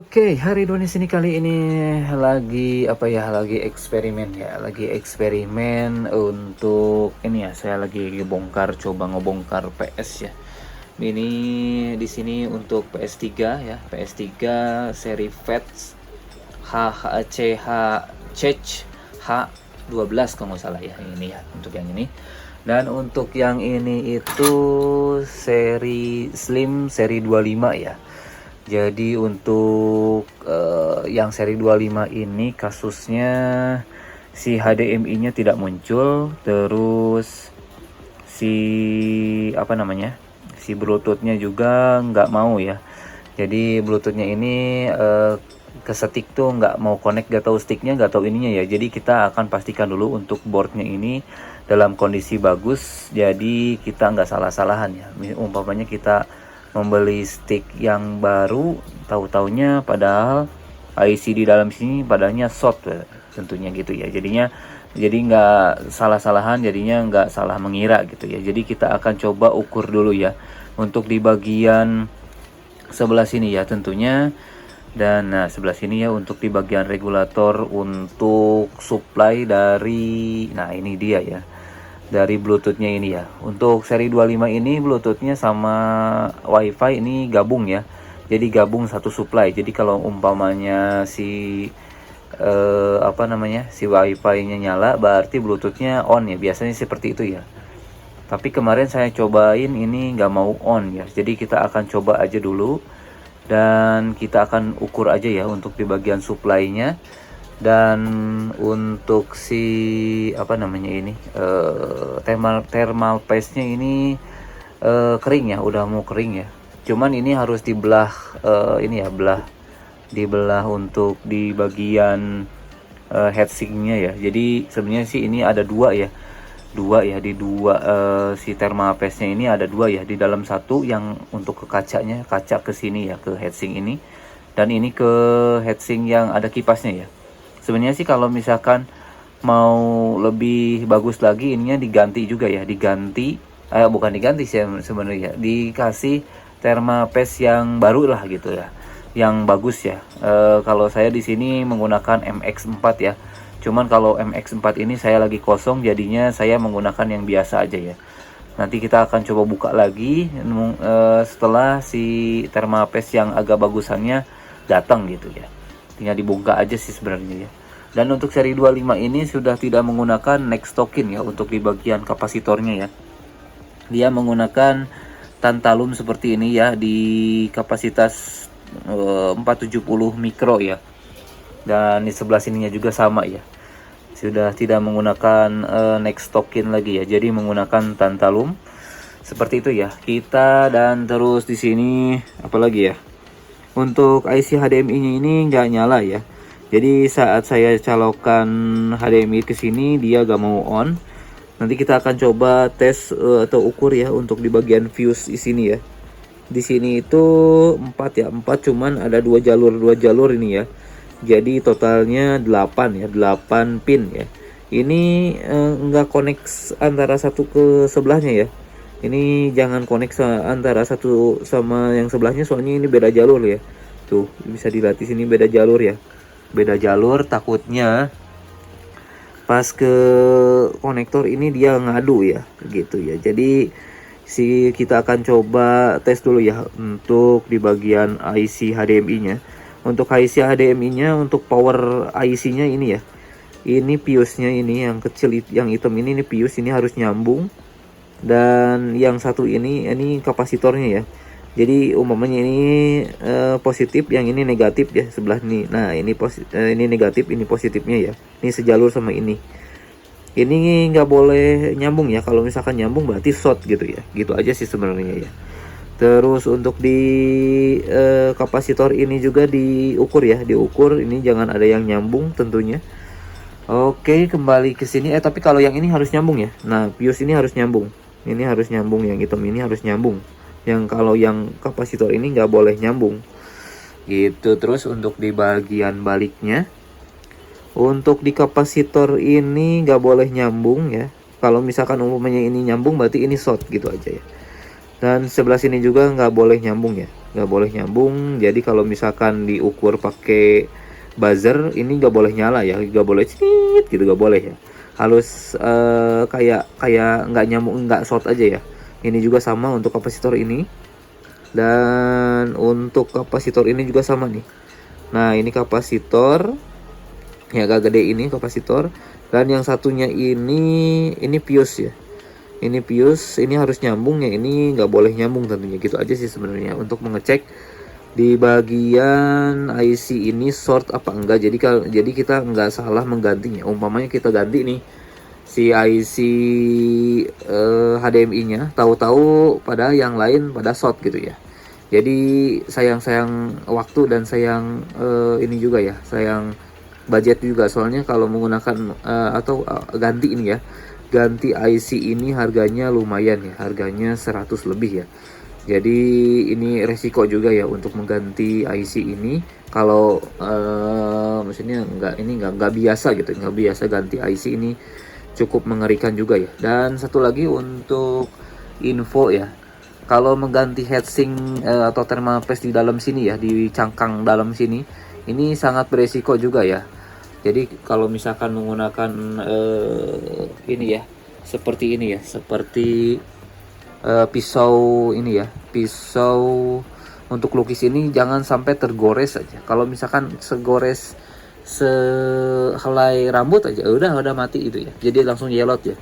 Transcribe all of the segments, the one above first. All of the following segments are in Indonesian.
Oke, hari di sini kali ini lagi apa ya? Lagi eksperimen ya, lagi eksperimen untuk ini ya. Saya lagi coba ngebongkar PS ya. Ini di sini untuk PS3 ya, PS3 seri FATS HHCH H12 kalau nggak salah ya, ini ya untuk yang ini. Dan untuk yang ini itu seri Slim seri 25 ya. Jadi untuk yang seri 25 ini kasusnya si HDMI-nya tidak muncul, terus si apa namanya, si Bluetooth-nya juga nggak mau ya. Jadi Bluetooth-nya ini ke stick tuh nggak mau connect, gak tahu sticknya, gak tahu ininya ya. Jadi kita akan pastikan dulu untuk boardnya ini dalam kondisi bagus, jadi kita nggak salah-salahan ya. Umpamanya kita membeli stick yang baru, tahu-taunya padahal IC di dalam sini padahal short tentunya gitu ya. Jadi nggak salah-salahan, jadinya nggak salah mengira gitu ya. Jadi kita akan coba ukur dulu ya untuk di bagian sebelah sini ya tentunya. Dan nah sebelah sini ya untuk di bagian regulator untuk supply dari, nah ini dia ya, dari Bluetooth-nya ini ya. Untuk seri 25 ini Bluetooth-nya sama WiFi ini gabung ya. Jadi gabung satu supply. Jadi kalau umpamanya si apa namanya, si WiFi-nya nyala, berarti Bluetooth-nya on ya. Biasanya seperti itu ya. Tapi kemarin saya cobain ini nggak mau on ya. Jadi kita akan coba aja dulu dan kita akan ukur aja ya untuk di bagian supply-nya. Dan untuk si apa namanya ini thermal paste-nya ini kering ya, udah mau kering ya. Cuman ini harus dibelah, ini ya, dibelah untuk di bagian heatsink-nya ya. Jadi sebenarnya sih ini ada dua ya, di dua si thermal paste-nya ini ada dua ya, di dalam satu yang untuk ke kacanya, kaca ke sini ya, ke heatsink ini, dan ini ke heatsink yang ada kipasnya ya. Sebenarnya sih kalau misalkan mau lebih bagus lagi, ininya diganti juga ya, bukan diganti sih sebenarnya, dikasih thermapaste yang baru lah gitu ya, yang bagus ya. Kalau saya di sini menggunakan MX4 ya. Cuman kalau MX4 ini saya lagi kosong, jadinya saya menggunakan yang biasa aja ya. Nanti kita akan coba buka lagi setelah si thermapaste yang agak bagusannya datang gitu ya. Tinggal dibuka aja sih sebenarnya ya. Dan untuk seri 25 ini sudah tidak menggunakan next token ya untuk di bagian kapasitornya ya. Dia menggunakan tantalum seperti ini ya, di kapasitas 470 mikro ya. Dan di sebelah sininya juga sama ya. Sudah tidak menggunakan next token lagi ya. Jadi menggunakan tantalum seperti itu ya. Kita dan terus di sini apalagi ya? Untuk IC HDMI-nya ini nggak nyala ya. Jadi saat saya colokan HDMI ke sini dia gak mau on. Nanti kita akan coba tes atau ukur ya untuk di bagian fuse di sini ya. Di sini itu 4 ya, 4, cuman ada dua jalur ini ya. Jadi totalnya 8 ya, 8 pin ya. Ini nggak connect antara satu ke sebelahnya ya. Ini jangan connect antara satu sama yang sebelahnya, soalnya ini beda jalur ya. Tuh bisa dilihat di sini beda jalur ya. Beda jalur, takutnya pas ke konektor ini dia ngadu ya gitu ya. Jadi kita akan coba tes dulu ya untuk di bagian IC HDMI-nya. Untuk IC HDMI-nya, untuk power IC-nya ini ya. Ini fuse-nya ini yang kecil, yang hitam ini fuse, ini harus nyambung. Dan yang satu ini kapasitornya ya. Jadi umpamanya ini positif, yang ini negatif ya sebelah ini. Nah ini ini negatif, ini positifnya ya. Ini sejalur sama ini. Ini nggak boleh nyambung ya. Kalau misalkan nyambung berarti short gitu ya. Gitu aja sih sebenarnya ya. Terus untuk di kapasitor ini juga diukur ya, diukur ini jangan ada yang nyambung tentunya. Oke, kembali ke sini. Tapi kalau yang ini harus nyambung ya. Nah fuse ini harus nyambung. Ini harus nyambung, yang hitam ini harus nyambung. Yang kalau yang kapasitor ini nggak boleh nyambung gitu. Terus untuk di bagian baliknya, untuk di kapasitor ini nggak boleh nyambung ya. Kalau misalkan umumnya ini nyambung berarti ini short gitu aja ya. Dan sebelah sini juga nggak boleh nyambung ya. nggak boleh nyambung. Jadi kalau misalkan diukur pakai buzzer ini nggak boleh nyala ya, nggak boleh cit gitu, nggak boleh ya. Halus kayak kayak nggak nyambung, nggak short aja ya. Ini juga sama untuk kapasitor ini, dan untuk kapasitor ini juga sama nih. Nah ini kapasitor ya, agak gede ini kapasitor, dan yang satunya ini fuse ya. Ini fuse, ini harus nyambung ya, ini nggak boleh nyambung tentunya. Gitu aja sih sebenarnya untuk mengecek di bagian IC ini short apa enggak. Jadi kita nggak salah menggantinya. Umpamanya kita ganti nih si IC HDMI-nya, tahu-tahu pada yang lain pada short gitu ya. Jadi sayang waktu dan sayang ini juga ya, sayang budget juga. Soalnya kalau menggunakan atau ganti ini ya, ganti IC ini harganya lumayan ya, harganya 100 lebih ya. Jadi ini resiko juga ya untuk mengganti IC ini. Kalau maksudnya nggak biasa gitu, nggak biasa ganti IC ini, cukup mengerikan juga ya. Dan satu lagi untuk info ya, kalau mengganti heatsink atau thermal paste di dalam sini ya, di cangkang dalam sini, ini sangat beresiko juga ya. Jadi kalau misalkan menggunakan ini ya, seperti ini ya, seperti pisau ini ya, pisau untuk lukis ini jangan sampai tergores aja. Kalau misalkan segores sehelai rambut aja udah mati itu ya, jadi langsung yelot ya.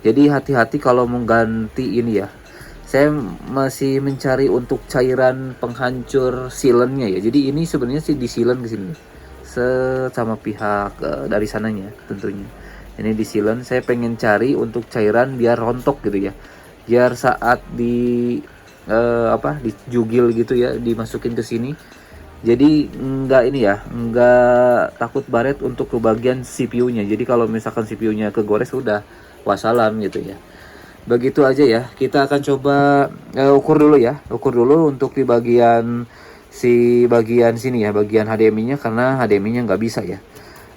Jadi hati-hati kalau mengganti ini ya. Saya masih mencari untuk cairan penghancur sealannya ya. Jadi ini sebenarnya sih di sealant ke sini sama pihak dari sananya tentunya. Ini di sealant, saya pengen cari untuk cairan biar rontok gitu ya, biar saat di dijugil gitu ya, dimasukin ke sini. Jadi enggak ini ya, enggak takut baret untuk ke bagian CPU-nya. Jadi kalau misalkan CPU-nya kegores udah wassalam gitu ya. Begitu aja ya, kita akan coba ukur dulu ya, ukur dulu untuk di bagian bagian sini ya, bagian HDMI-nya, karena HDMI-nya nggak bisa ya.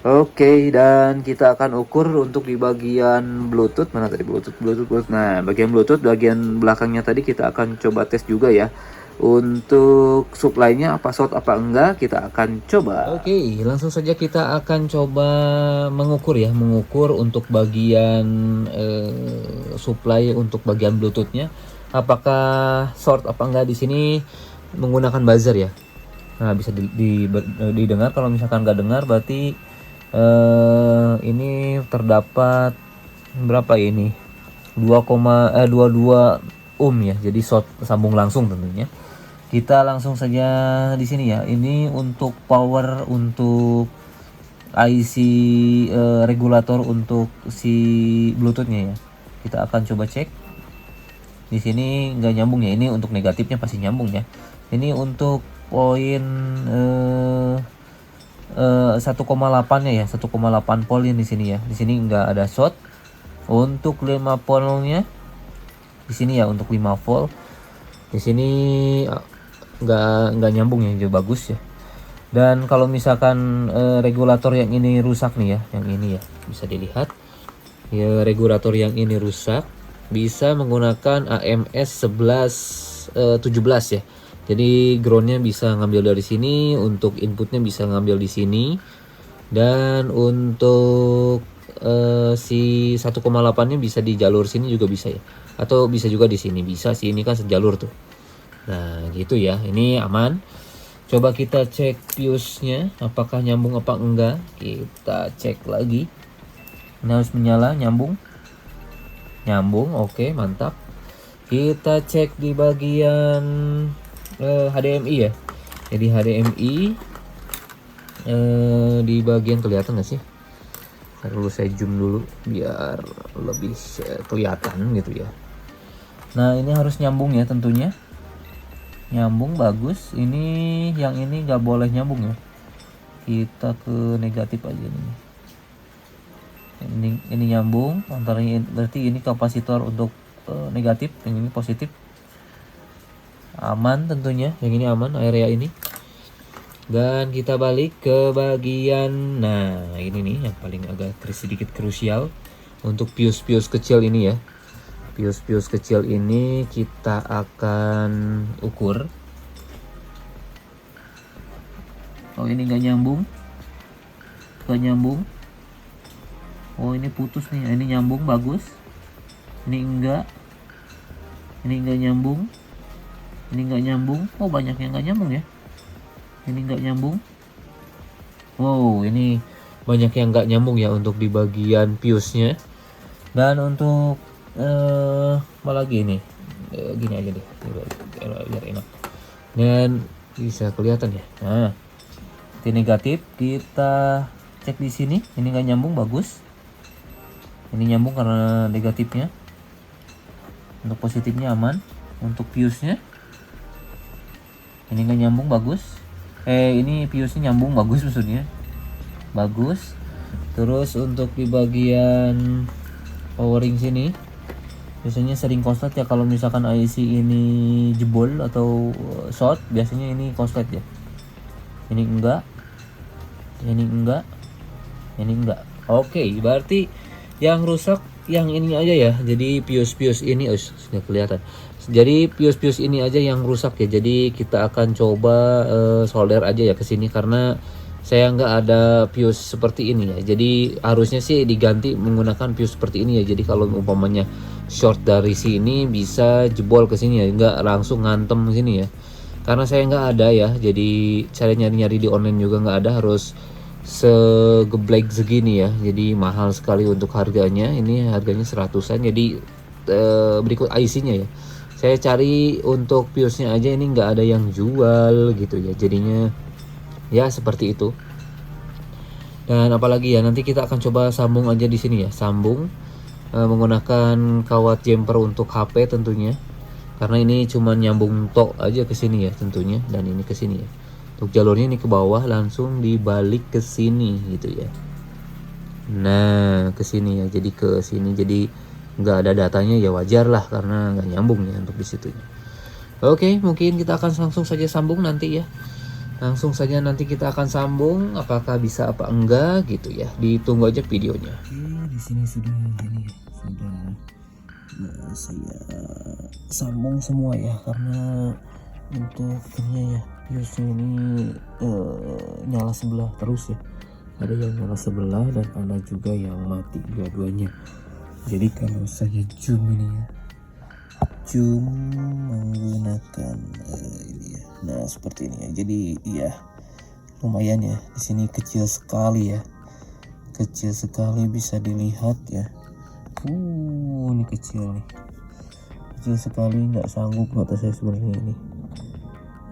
Oke, dan kita akan ukur untuk di bagian Bluetooth. Mana tadi Bluetooth. Nah, bagian Bluetooth, bagian belakangnya tadi kita akan coba tes juga ya. Untuk supply-nya apa short apa enggak, kita akan coba. Oke, langsung saja kita akan coba mengukur ya, mengukur untuk bagian supply untuk bagian Bluetooth-nya. Apakah short apa enggak di sini menggunakan buzzer ya. Nah, bisa didengar. Kalau misalkan nggak dengar berarti ini terdapat berapa ya ini, 2,22 ohm ya, jadi short sambung langsung tentunya. Kita langsung saja di sini ya. Ini untuk power untuk IC regulator untuk si Bluetoothnya ya. Kita akan coba cek. Di sini nggak nyambung ya. Ini untuk negatifnya pasti nyambung ya. Ini untuk poin 1,8 nya ya, 1,8 volt di sini ya. Di sini nggak ada short. Untuk 5 voltnya di sini ya, untuk 5 volt di sini nggak nyambung ya, jadi bagus ya. Dan kalau misalkan regulator yang ini rusak nih ya, yang ini ya bisa dilihat ya, regulator yang ini rusak, bisa menggunakan AMS 1117 ya. Jadi groundnya bisa ngambil dari sini, untuk inputnya bisa ngambil di sini, dan untuk si 1,8 nya bisa di jalur sini juga bisa ya, atau bisa juga di sini, bisa sih, ini kan sejalur tuh. Nah gitu ya, ini aman. Coba kita cek fuse-nya apakah nyambung apa enggak. Kita cek lagi. Ini harus menyala, nyambung, oke, mantap. Kita cek di bagian HDMI ya. Jadi HDMI di bagian kelihatan nggak sih? Lalu saya zoom dulu biar lebih kelihatan gitu ya. Nah ini harus nyambung ya tentunya. Nyambung, bagus. Ini yang ini nggak boleh nyambung ya. Kita ke negatif aja nih. Ini nyambung, antaranya berarti ini kapasitor untuk negatif, yang ini positif. Aman tentunya, yang ini aman area ini. Dan kita balik ke bagian, nah ini nih yang paling agak sedikit krusial untuk fuse kecil ini ya. Fuse kecil ini kita akan ukur. Oh ini nggak nyambung, oh ini putus nih, ini nyambung bagus, ini enggak nyambung, oh banyak yang nggak nyambung ya, ini nggak nyambung. Wow, ini banyak yang nggak nyambung ya untuk di bagian fuse-nya. Dan untuk apa lagi nih? Gini aja deh, biar enak. Dan bisa kelihatan ya. Nah, ini negatif, kita cek di sini. Ini nggak nyambung, bagus. Ini nyambung karena negatifnya. Untuk positifnya aman. Untuk fuse-nya, ini nggak nyambung, bagus. Ini fuse-nya nyambung, bagus maksudnya. Bagus. Terus untuk di bagian powering sini biasanya sering konslet ya, kalau misalkan IC ini jebol atau short biasanya ini konslet ya. Ini enggak. Oke, berarti yang rusak yang ini aja ya. Jadi fuse ini sudah kelihatan. Jadi fuse ini aja yang rusak ya. Jadi kita akan coba solder aja ya ke sini karena saya nggak ada fuse seperti ini ya. Jadi harusnya sih diganti menggunakan fuse seperti ini ya. Jadi kalau umpamanya short dari sini bisa jebol ke sini ya, nggak langsung ngantem sini ya. Karena saya nggak ada ya. Jadi cara nyari-nyari di online juga nggak ada, harus segeblek segini ya. Jadi mahal sekali untuk harganya. Ini harganya 100-an. Jadi berikut IC-nya ya. Saya cari untuk fuse-nya aja ini nggak ada yang jual gitu ya. Jadinya ya seperti itu. Dan apalagi ya, nanti kita akan coba sambung aja di sini ya. Sambung menggunakan kawat jumper untuk HP tentunya. Karena ini cuma nyambung tok aja ke sini ya tentunya, dan ini ke sini ya. Untuk jalurnya ini ke bawah langsung dibalik ke sini gitu ya. Nah, ke sini ya. Jadi ke sini, jadi nggak ada datanya ya, wajar lah karena nggak nyambung ya untuk di situnya. Oke, mungkin kita akan langsung saja sambung nanti ya. Langsung saja nanti kita akan sambung, apakah bisa apa enggak gitu ya. Ditunggu aja videonya. Oke, di sini sudah saya sambung semua ya, karena untuk ya fuse ini nyala sebelah terus ya. Ada yang nyala sebelah dan ada juga yang mati dua-duanya. Jadi kalau saya zoom ini ya, zoom menggunakan ini ya. Nah, seperti ini ya. Jadi ya lumayan ya. Di sini kecil sekali ya. Kecil sekali bisa dilihat ya. Ini kecil nih. Kecil sekali, nggak sanggup mata saya sebenarnya ini.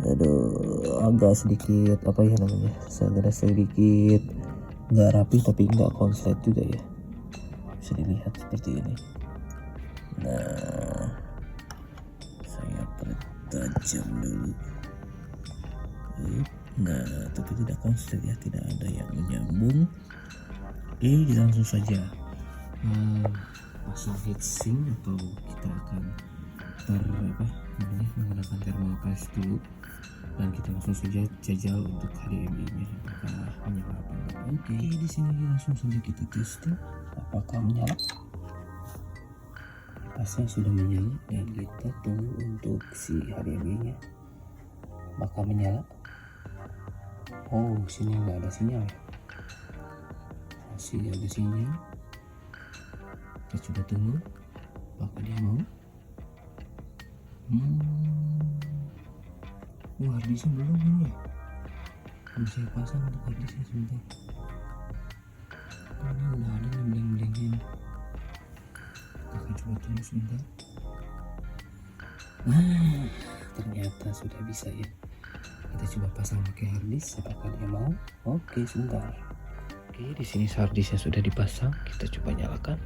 Aduh, agak sedikit apa ya namanya? Agak sedikit nggak rapi tapi nggak konslet juga ya. Bisa dilihat seperti ini. Nah, saya pertajam dulu. Nah, tapi tidak konslet ya, tidak ada yang menyambung. Oke, kita langsung saja pasang heatsink, atau kita akan menggunakan thermal paste dulu, dan kita langsung saja jajal untuk HDMI nya apakah menyala apa enggak. Oke, di sini langsung saja kita testing apakah menyala. Pasnya sudah menyala dan kita tunggu untuk si HDMI nya bakal menyala. Oh, sini nggak ada sinyal ya, masih ada sinyal. Kita coba tunggu apakah dia mau. Harddisknya belum ini ya, belum saya pasang untuk harddisknya sebentar. Ini udah ada nih blank-blanknya. Kita akan coba tunggu sebentar. Nah, ternyata sudah bisa ya. Kita coba pasang pakai harddisk, apakah dia mau. Oke, sebentar. Oke, di sini harddisknya sudah dipasang. Kita coba nyalakan.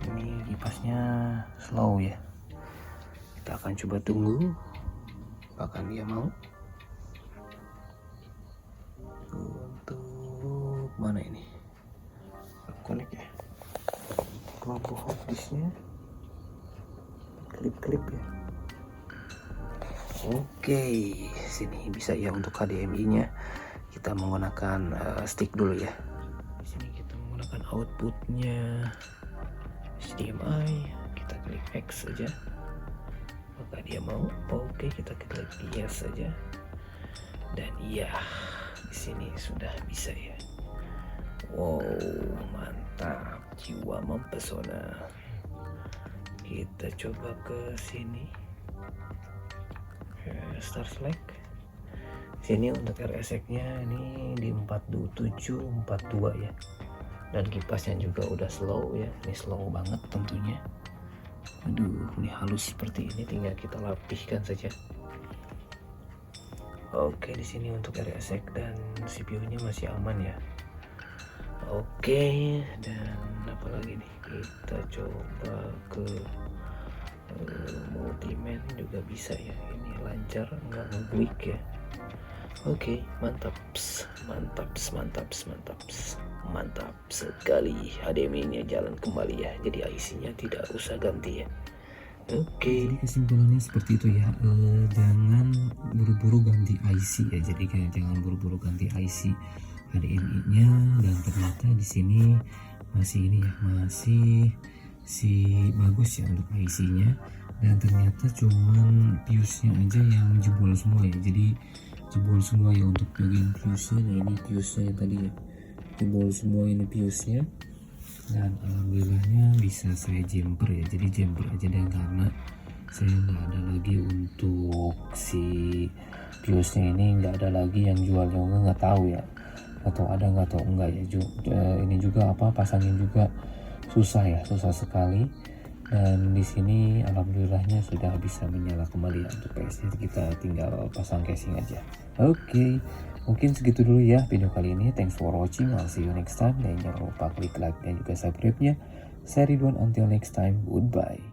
Ini kipasnya slow ya. Kita akan coba tunggu apakah dia mau. Untuk mana ini? Connect ya. Lampu harddisknya. Klip ya. Oke, sini bisa ya untuk HDMI-nya. Kita menggunakan stick dulu ya. Di sini kita menggunakan outputnya HDMI. Kita klik X saja. Apakah dia mau? Oke, kita klik yes saja. Iya, di sini sudah bisa ya. Wow, mantap, jiwa mempesona. Kita coba ke sini, ke Star Select. Sini untuk RSX-nya ini di 4742 ya. Dan kipasnya juga udah slow ya. Ini slow banget tentunya. Aduh, ini halus seperti ini, tinggal kita lapihkan saja. Oke, di sini untuk RSX dan CPU-nya masih aman ya. Oke, dan apalagi nih, kita coba ke multiman juga bisa ya. Ini lancar, nggak ngeblik ya. Oke, mantap sekali. HDMI-nya jalan kembali ya, jadi IC-nya tidak usah ganti ya. Oke. Jadi kesimpulannya seperti itu ya. Jangan buru-buru ganti IC ya. Jadi kayak jangan buru-buru ganti IC HDMI-nya, dan ternyata di sini masih ini ya, masih bagus ya untuk IC-nya, dan ternyata cuman fuse-nya aja yang jebol semua ya. Jadi jebol semua ya untuk bagian fuse-nya. Nah ini fuse-nya yang tadi ya, jebol semua ini fuse-nya. Dan alhamdulillahnya bisa saya jumper ya, jadi jumper aja deh, karena saya nggak ada lagi untuk si fuse-nya ini, nggak ada lagi yang jual juga, nggak tahu ya, atau ada nggak tahu enggak ya. Ini juga apa, pasangin juga susah ya, susah sekali. Dan di sini alhamdulillahnya sudah bisa menyala kembali ya untuk PS-nya, kita tinggal pasang casing aja. Oke, mungkin segitu dulu ya video kali ini. Thanks for watching, I'll see you next time, dan jangan lupa klik like dan juga subscribe-nya. Saya Ridwan, until next time, goodbye.